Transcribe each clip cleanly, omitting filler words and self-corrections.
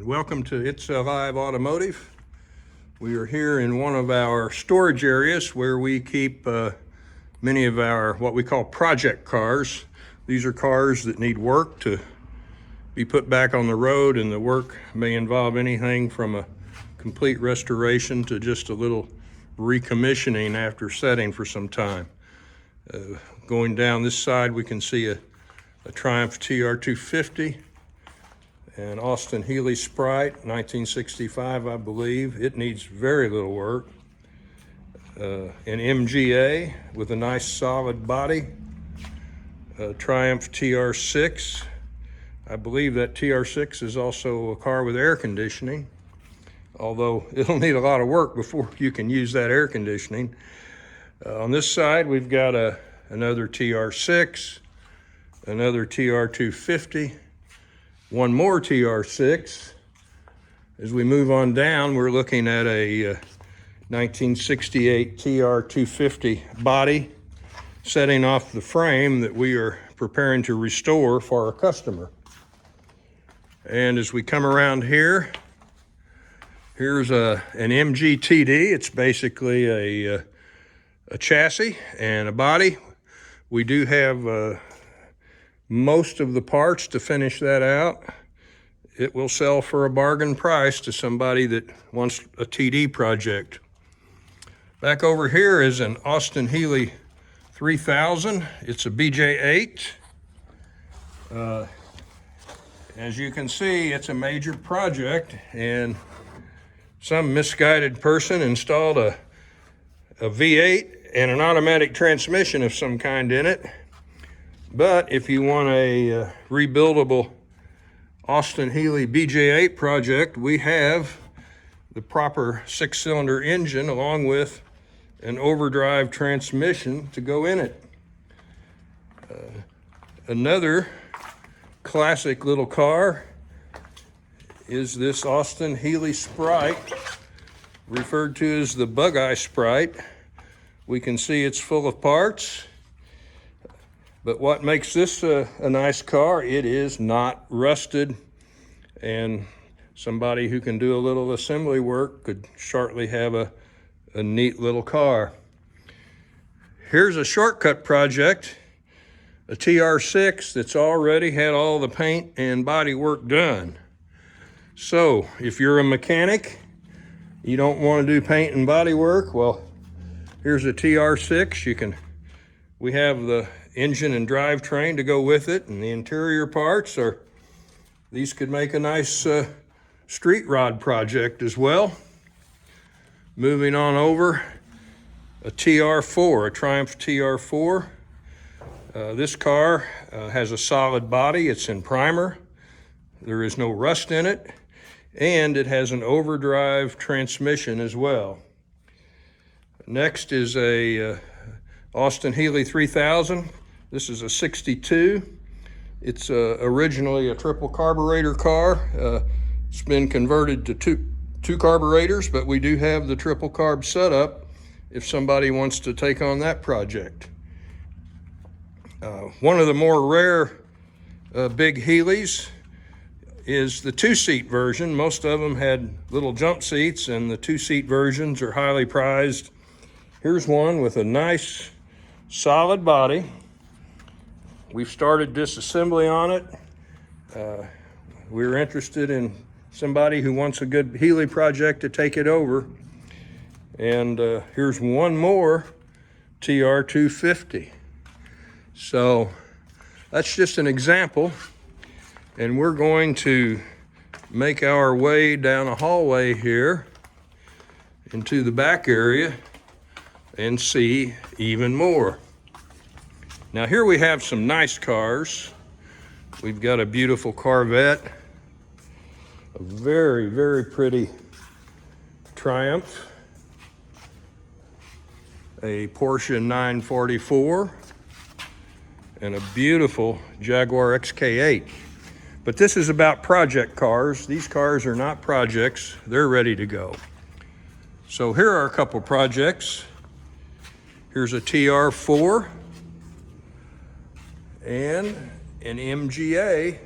Welcome to It's Alive Automotive. We are here in one of our storage areas where we keep many of our what we call project cars. These are cars that need work to be put back on the road, and the work may involve anything from a complete restoration to just a little recommissioning after setting for some time. Going down this side, we can see a Triumph TR250. An Austin Healey Sprite, 1965, I believe. It needs very little work. An MGA with a nice solid body. A Triumph TR6. I believe that TR6 is also a car with air conditioning, although it'll need a lot of work before you can use that air conditioning. On this side, we've got another TR6, another TR250, one more TR6. As we move on down, we're looking at a 1968 TR250 body, setting off the frame that we are preparing to restore for our customer. And as we come around here, here's an MGTD. It's basically a chassis and a body. We do have most of the parts to finish that out. It will sell for a bargain price to somebody that wants a TD project. Back over here is an Austin Healey 3000. It's a BJ8. As you can see, it's a major project, and some misguided person installed a V8 and an automatic transmission of some kind in it. But if you want a rebuildable Austin Healey BJ8 project, we have the proper 6-cylinder engine along with an overdrive transmission to go in it. Another classic little car is this Austin Healey Sprite, referred to as the Bug-Eye Sprite. We can see it's full of parts. But what makes this a nice car, it is not rusted, and somebody who can do a little assembly work could shortly have a neat little car. Here's a shortcut project, a TR6 that's already had all the paint and body work done. So if you're a mechanic, you don't want to do paint and body work, well, here's a TR6. We have the engine and drivetrain to go with it, and the interior parts these could make a nice street rod project as well. Moving on over, a TR4, a Triumph TR4. This car has a solid body. It's in primer. There is no rust in it, and it has an overdrive transmission as well. Next is a Austin Healey 3000. This is a 62. It's originally a triple carburetor car. It's been converted to two carburetors, but we do have the triple carb setup if somebody wants to take on that project. One of the more rare big Healeys is the 2-seat version. Most of them had little jump seats, and the 2-seat versions are highly prized. Here's one with a nice solid body. We've started disassembly on it. We're interested in somebody who wants a good Healey project to take it over. And here's one more TR250. So that's just an example. And we're going to make our way down a hallway here into the back area and see even more. Now here we have some nice cars. We've got a beautiful Corvette, a very, very pretty Triumph, a Porsche 944, and a beautiful Jaguar XK8. But this is about project cars. These cars are not projects, they're ready to go. So here are a couple projects. Here's a TR4 and an MGA,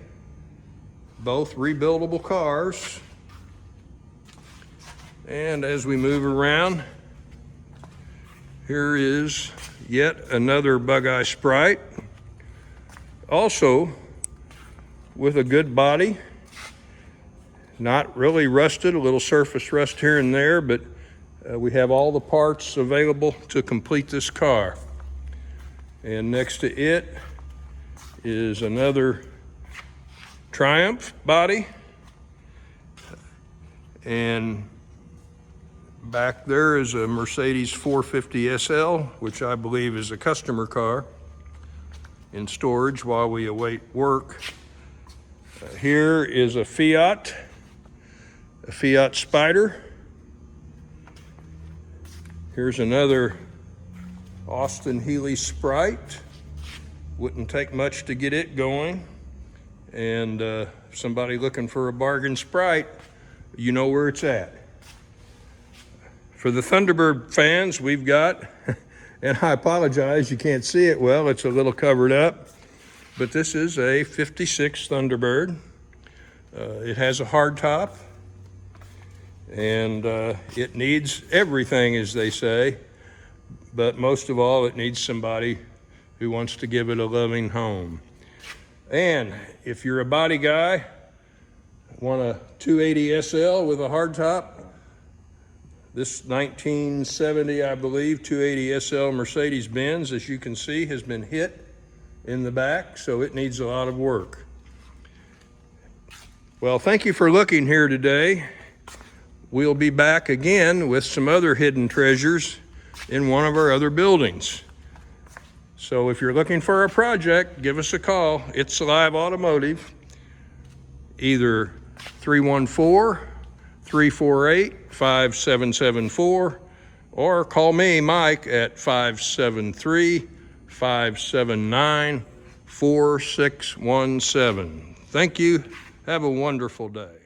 both rebuildable cars. And as we move around, here is yet another Bug-Eye Sprite, also with a good body, not really rusted, a little surface rust here and there, but we have all the parts available to complete this car. And next to it is another Triumph body, and back there is a Mercedes 450 SL, which I believe is a customer car, in storage while we await work. Here is a Fiat Spider. Here's another Austin Healey Sprite. Wouldn't take much to get it going. And somebody looking for a bargain Sprite, you know where it's at. For the Thunderbird fans, we've got, and I apologize, you can't see it well, it's a little covered up, but this is a 56 Thunderbird. It has a hard top, and it needs everything, as they say, but most of all, it needs somebody who wants to give it a loving home. And if you're a body guy, want a 280 SL with a hard top, this 1970, I believe, 280 SL Mercedes-Benz, as you can see, has been hit in the back, so it needs a lot of work. Well, thank you for looking here today. We'll be back again with some other hidden treasures in one of our other buildings. So if you're looking for a project, give us a call. It's Live Automotive, either 314-348-5774, or call me, Mike, at 573-579-4617. Thank you. Have a wonderful day.